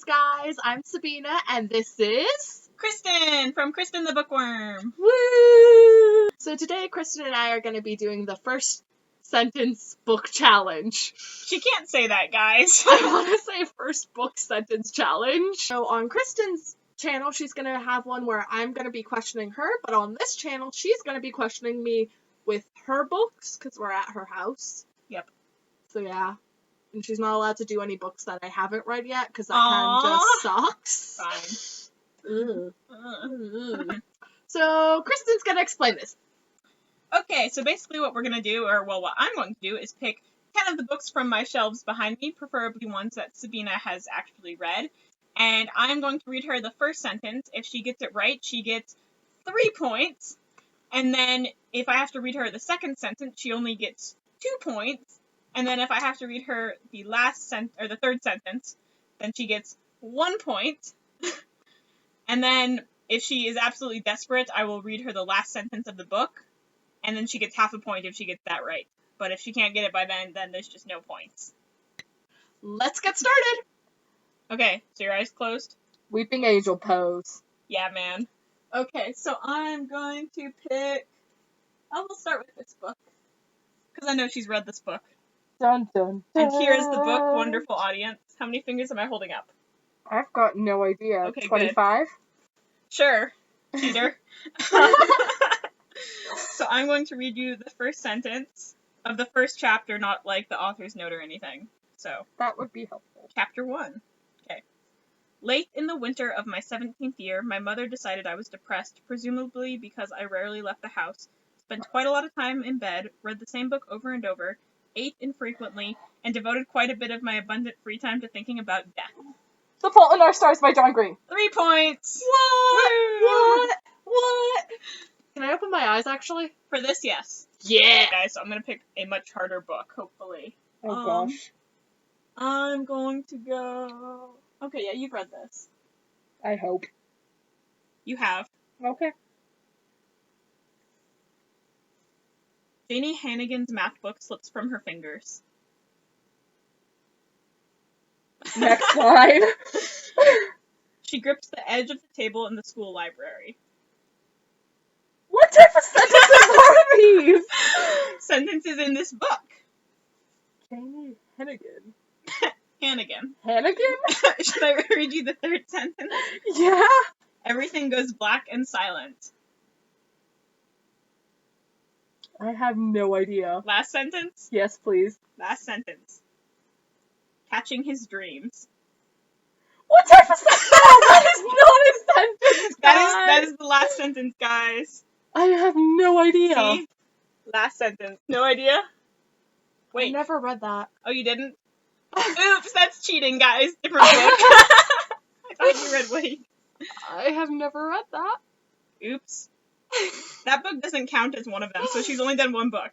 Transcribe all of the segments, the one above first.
Greetings, guys. I'm Sabina, and this is Kristin from Kristin the Bookworm. Woo! So today, Kristin and I are going to be doing the first sentence book challenge. She can't say that, guys. I want to say first book sentence challenge. So on Kristin's channel, she's going to have one where I'm going to be questioning her, but on this channel, she's going to be questioning me with her books because we're at her house. Yep. So yeah. And she's not allowed to do any books that I haven't read yet, because that kind of just sucks. Fine. So, Kristin's gonna explain this. Okay, so basically what we're going to do, what I'm going to do, is pick 10 of the books from my shelves behind me, preferably ones that Sabina has actually read. And I'm going to read her the first sentence. If she gets it right, she gets 3 points. And then if I have to read her the second sentence, she only gets 2 points. And then if I have to read her the the third sentence, then she gets 1 point. And then if she is absolutely desperate, I will read her the last sentence of the book, and then she gets half a point if she gets that right. But if she can't get it by then there's just no points. Let's get started. Okay, so your eyes closed? Weeping Angel pose. Yeah, man. Okay, so I'm going to pick... I will start with this book, because I know she's read this book. Dun, dun, dun. And here's the book, wonderful audience. How many fingers am I holding up? I've got no idea. Okay, 25? Sure, cheater. So I'm going to read you the first sentence of the first chapter, not like the author's note or anything. So that would be helpful. Chapter 1. Okay. Late in the winter of my 17th year, my mother decided I was depressed, presumably because I rarely left the house, spent quite a lot of time in bed, read the same book over and over, ate infrequently, and devoted quite a bit of my abundant free time to thinking about death. The Fault in Our Stars by John Green. 3 points! What? Can I open my eyes, actually? For this, yes. Yeah! Guys, so I'm gonna pick a much harder book, hopefully. Oh, gosh. I'm going to go... Okay, yeah, you've read this. I hope. You have. Okay. Janie Hannigan's math book slips from her fingers. Next line. She grips the edge of the table in the school library. What type of sentences are these? Sentences in this book. Janie Hannigan. Hannigan. Hannigan? Should I read you the third sentence? Yeah. Everything goes black and silent. I have no idea. Last sentence? Yes, please. Last sentence. Catching his dreams. What type of sentence? That is not a sentence, guys. That is the last sentence, guys. I have no idea. See? Last sentence. No idea? Wait. I never read that. Oh, you didn't? Oops, that's cheating, guys. Different book. I thought you read Wait. I have never read that. Oops. That book doesn't count as one of them, so she's only done one book.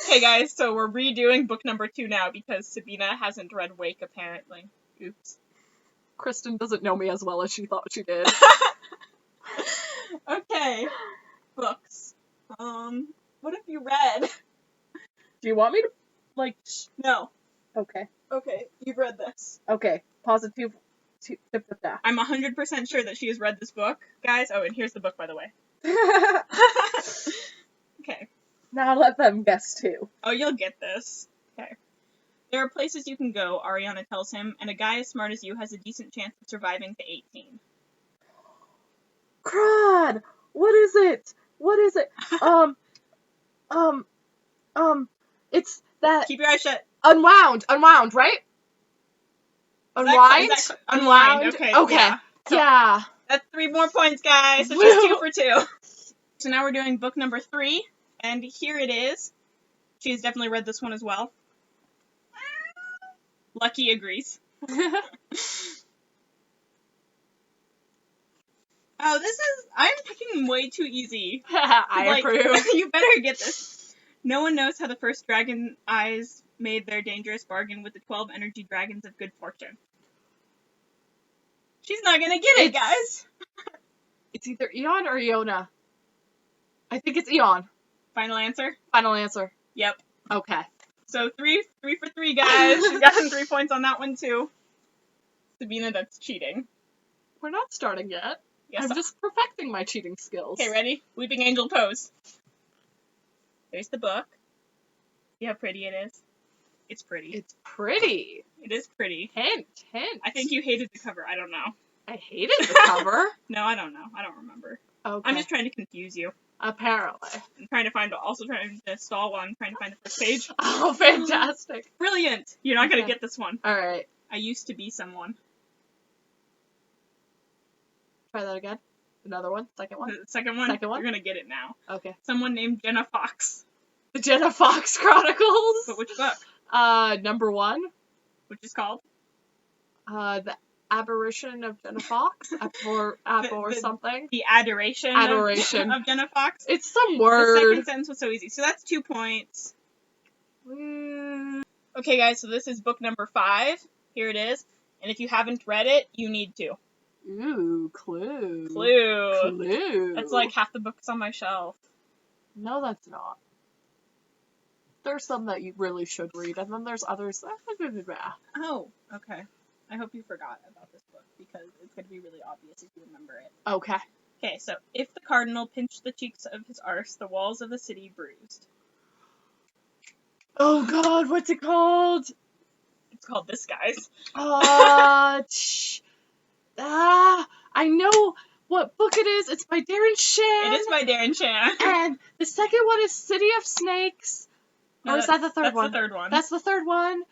Okay, guys, so we're redoing book number 2 now because Sabina hasn't read Wake, apparently. Oops. Kristin doesn't know me as well as she thought she did. Okay. Books. What have you read? Do you want me to, No. Okay. Okay, you've read this. Okay. Positive. I'm 100% sure that she has read this book, guys. Oh, and here's the book, by the way. Okay. Now let them guess, too. Oh, you'll get this. Okay. There are places you can go, Ariana tells him, and a guy as smart as you has a decent chance of surviving to 18. Crud! What is it? It's that... Keep your eyes shut. Unwound, right? Unwind? Unwind. Okay. Yeah. So, yeah. That's 3 more points, guys. So she's 2 for 2. So now we're doing book number 3, and here it is. She's definitely read this one as well. Lucky agrees. Oh, I'm picking way too easy. I approve. You better get this. No one knows how the first dragon eyes made their dangerous bargain with the 12 energy dragons of good fortune. She's not gonna get it, guys. It's either Eon or Iona. I think it's Eon. Final answer? Final answer. Yep. Okay. So 3 for 3, guys. She's gotten 3 points on that one, too. Sabina, that's cheating. We're not starting yet. Yes. I'm just perfecting my cheating skills. Okay, ready? Weeping Angel pose. There's the book. See how pretty it is? It's pretty. It's pretty. It is pretty. Hint. I think you hated the cover. I don't know. I hated the cover. No, I don't know. I don't remember. Okay. I'm just trying to confuse you. Apparently. I'm trying to stall while I'm trying to find the first page. Oh, fantastic. Brilliant! You're not gonna Okay. get this one. Alright. I used to be someone. Try that again. Another one. Second one. The second one? Second one? You're gonna get it now. Okay. Someone named Jenna Fox. The Jenna Fox Chronicles. But which book? Number 1. Which is called? The Aberration of Jenna Fox. Apple or something. The Adoration. Of Jenna Fox. It's some word. The second sentence was so easy. So that's 2 points. Okay, guys, so this is book number 5. Here it is. And if you haven't read it, you need to. Ooh, clue. Clue. That's like half the books on my shelf. No, that's not. There's some that you really should read, and then there's others that... Oh, okay. I hope you forgot about this book, because it's going to be really obvious if you remember it. Okay. Okay, so, if the cardinal pinched the cheeks of his arse, the walls of the city bruised. Oh god, what's it called? It's called Disguise. I know what book it is. It's by Darren Shan. It is by Darren Shan. And the second one is City of Snakes. Or is that the third one? That's the third one. That's the third one.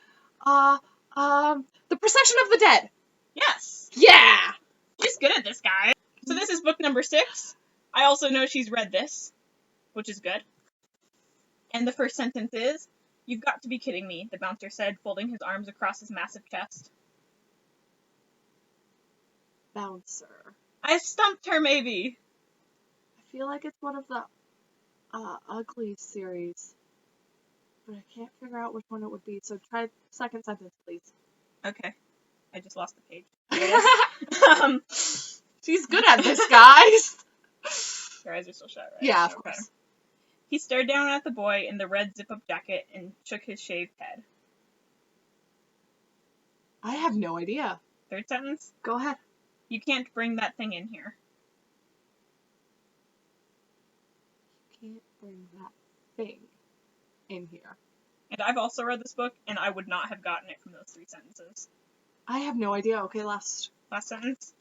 The Procession of the Dead. Yes. Yeah! She's good at this, guy. So this is book number 6. I also know she's read this, which is good. And the first sentence is, "You've got to be kidding me," the bouncer said, folding his arms across his massive chest. Bouncer. I stumped her, maybe. I feel like it's one of the Ugly series. But I can't figure out which one it would be, so try second sentence, please. Okay. I just lost the page. She's good at this, guys! Your eyes are still shut, right? Yeah, of Okay. course. He stared down at the boy in the red zip-up jacket and shook his shaved head. I have no idea. Third sentence? Go ahead. You can't bring that thing in here. Can't bring that thing in here. And I've also read this book, and I would not have gotten it from those 3 sentences. I have no idea. Okay, last sentence.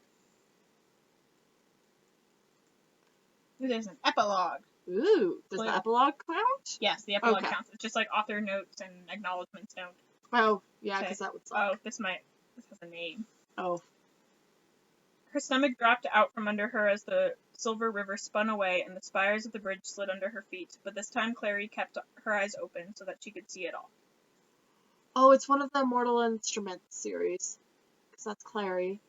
Ooh, there's an epilogue. Ooh, does the epilogue count? Yes, the epilogue Okay. counts. It's just like author notes and acknowledgements don't. Oh, yeah, Okay. because that would Oh, suck. this has a name. Oh. Her stomach dropped out from under her as the silver river spun away and the spires of the bridge slid under her feet, but this time Clary kept her eyes open so that she could see it all. Oh, it's one of the Mortal Instruments series. Because that's Clary.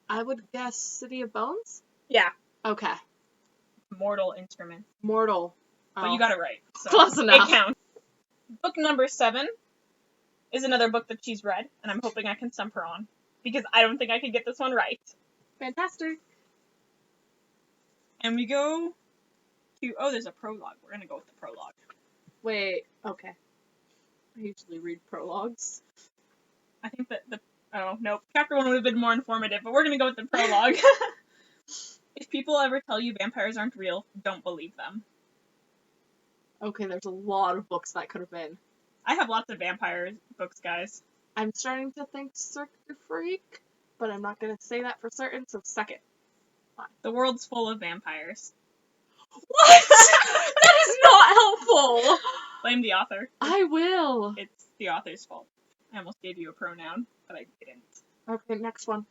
I would guess City of Bones? Yeah. Okay. Mortal Instrument. Mortal. But you got it right. So Close enough. It counts. Book number 7 is another book that she's read, and I'm hoping I can stump her on, because I don't think I could get this one right. Fantastic. And we go to, oh, there's a prologue. We're going to go with the prologue. Wait, okay. I usually read prologues. I think that oh, nope. Chapter 1 would have been more informative, but we're going to go with the prologue. If people ever tell you vampires aren't real, don't believe them. Okay, there's a lot of books that could have been. I have lots of vampire books, guys. I'm starting to think Circuit Freak, but I'm not going to say that for certain, so second. The world's full of vampires. What? That is not helpful! Blame the author. I will. It's the author's fault. I almost gave you a pronoun, but I didn't. Okay, next one.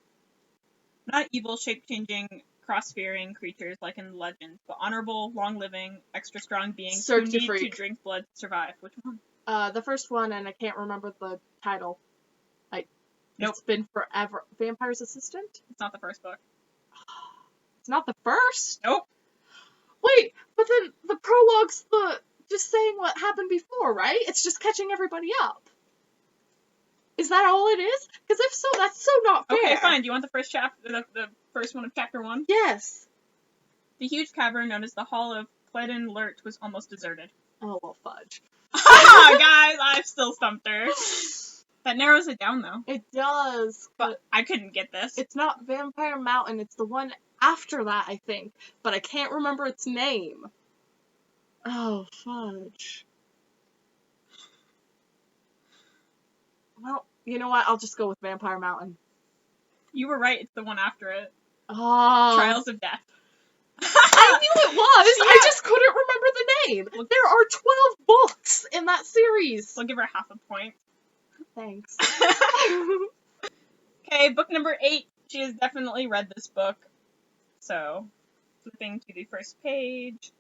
Not evil, shape-changing, cross-fearing creatures like in the legend, but honorable, long-living, extra-strong beings Cirque who du need to Freak. drink blood to survive. Which one? The first one, and I can't remember the title. Nope. It's been forever. Vampire's Assistant? It's not the first book. It's not the first? Nope. Wait, but then the prologue's just saying what happened before, right? It's just catching everybody up. Is that all it is? Because if so, that's so not fair. Okay, fine. Do you want the first chapter, the first one of chapter 1? Yes. The huge cavern known as the Hall of Pledin Lurt was almost deserted. Oh, well, fudge. Haha, guys, I've still stumped her. That narrows it down, though. It does. But I couldn't get this. It's not Vampire Mountain. It's the one after that, I think. But I can't remember its name. Oh, fudge. Well, you know what? I'll just go with Vampire Mountain. You were right. It's the one after it. Oh. Trials of Death. I knew it was. Yeah. I just couldn't remember the name. There are 12 books in that series. I'll give her half a point. Thanks. Okay, book number 8. She has definitely read this book. So, flipping to the first page.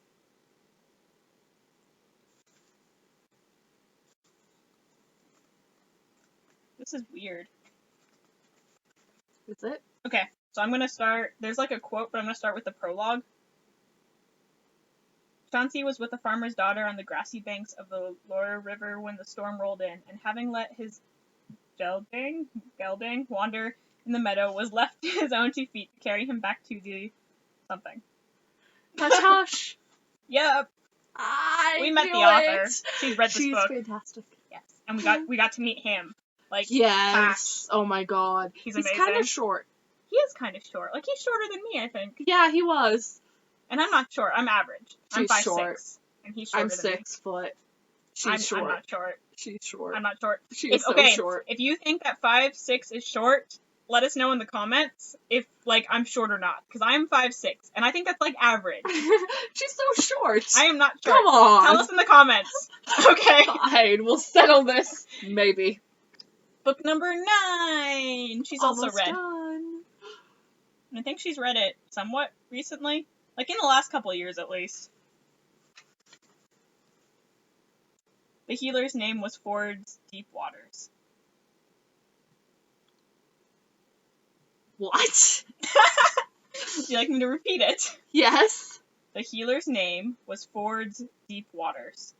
This is weird. Is it? Okay, so I'm going to start. There's like a quote, but I'm going to start with the prologue. Chauncey was with a farmer's daughter on the grassy banks of the Loire River when the storm rolled in, and having let his gelding wander in the meadow, was left to his own 2 feet to carry him back to the something. Hush, hush. Yep. We met the author. She's read this book. She's fantastic. Yes, and we got to meet him. Like, yes. Oh my god. He's amazing. kind of short. He is kind of short. Like, he's shorter than me, I think. Yeah, he was. And I'm not short. I'm average. She's I'm 5'6", short. and he's shorter I'm than 6 foot. She's me. short. I'm not short. She's short. I'm not short. She's so short. If you think that 5'6" is short, let us know in the comments if, like, I'm short or not. Because I'm 5'6", and I think that's, like, average. She's so short. I am not short. Come on. Tell us in the comments. Okay. Fine, we'll settle this. Maybe. Book number 9. She's also Almost read. done. And I think she's read it somewhat recently. Like, in the last couple of years, at least. The healer's name was Ford's Deep Waters. What? Would you like me to repeat it? Yes. The healer's name was Ford's Deep Waters.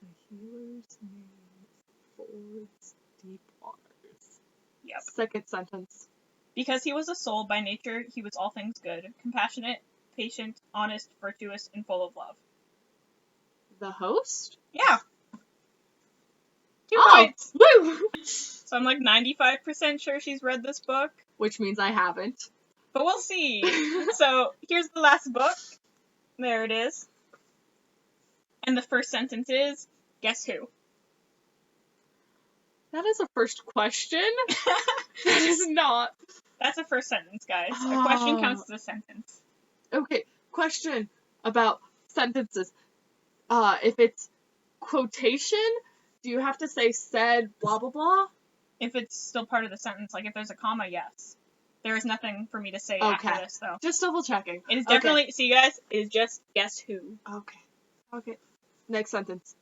The healer's name is Ford's Deep Waters. Yep. Second sentence. Because he was a soul by nature, he was all things good, compassionate, patient, honest, virtuous, and full of love. The host? Yeah. 2 Oh, points. woo! So I'm like 95% sure she's read this book. Which means I haven't. But we'll see. So here's the last book. There it is. And the first sentence is, guess who? That is a first question. That is not. That's a first sentence, guys. A question counts as a sentence. Okay, question about sentences. If it's quotation, do you have to say said blah blah blah? If it's still part of the sentence, like if there's a comma, yes. There is nothing for me to say after this, though. Just double checking. It is definitely, see you guys, it is just guess who. Okay. Next sentence.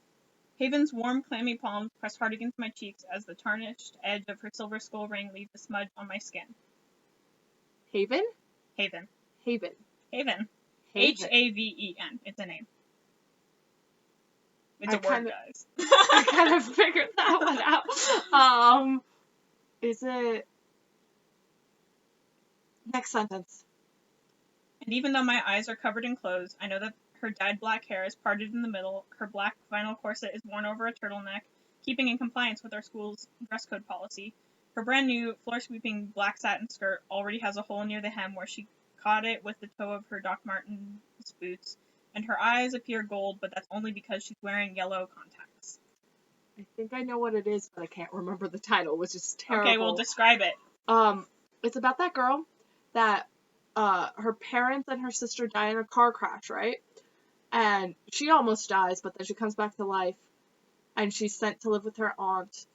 Haven's warm, clammy palms pressed hard against my cheeks as the tarnished edge of her silver skull ring leaves a smudge on my skin. Haven? Haven. Haven. Haven. Haven. Haven. It's a name. It's a word, guys. I kind of figured that one out. Is it... Next sentence. And even though my eyes are covered in clothes, I know that her dyed black hair is parted in the middle, her black vinyl corset is worn over a turtleneck, keeping in compliance with our school's dress code policy. Her brand new, floor-sweeping black satin skirt already has a hole near the hem where she caught it with the toe of her Doc Martens boots, and her eyes appear gold, but that's only because she's wearing yellow contacts. I think I know what it is, but I can't remember the title, which is terrible. Okay, well, describe it. It's about that girl that her parents and her sister die in a car crash, right? And she almost dies, but then she comes back to life, and she's sent to live with her aunt,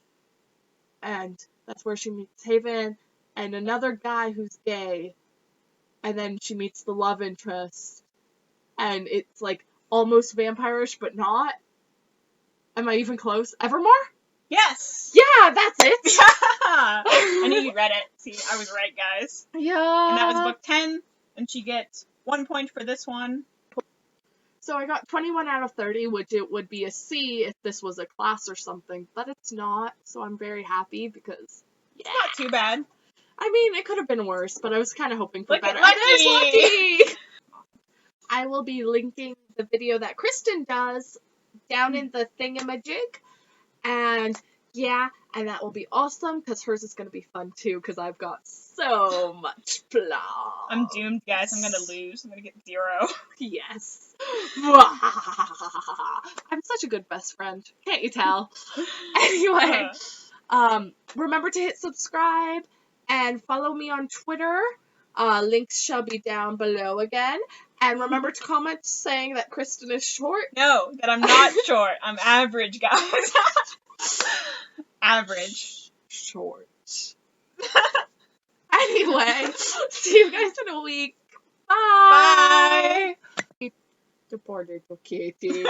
and that's where she meets Haven and another guy who's gay, and then she meets the love interest, and it's like almost vampire-ish, but not. Am I even close? Evermore? Yes! Yeah, that's it! I knew you read it. See, I was right, guys. Yeah. And that was book 10, and she gets 1 point for this one. So I got 21 out of 30, which it would be a C if this was a class or something, but it's not, so I'm very happy because, yeah. It's not too bad. I mean, it could have been worse, but I was kind of hoping for Look better. at Lucky! I will be linking the video that Kristin does down in the thingamajig, and yeah, and that will be awesome because hers is going to be fun too because I've got so much plot. I'm doomed, guys. I'm gonna lose. I'm gonna get 0. Yes. I'm such a good best friend. Can't you tell? Anyway, remember to hit subscribe and follow me on Twitter. Links shall be down below again. And remember to comment saying that Kristin is short. No, that I'm not short. I'm average, guys. Average. Short. Anyway, see you guys in a week. Bye. Bye. The poor little kitty.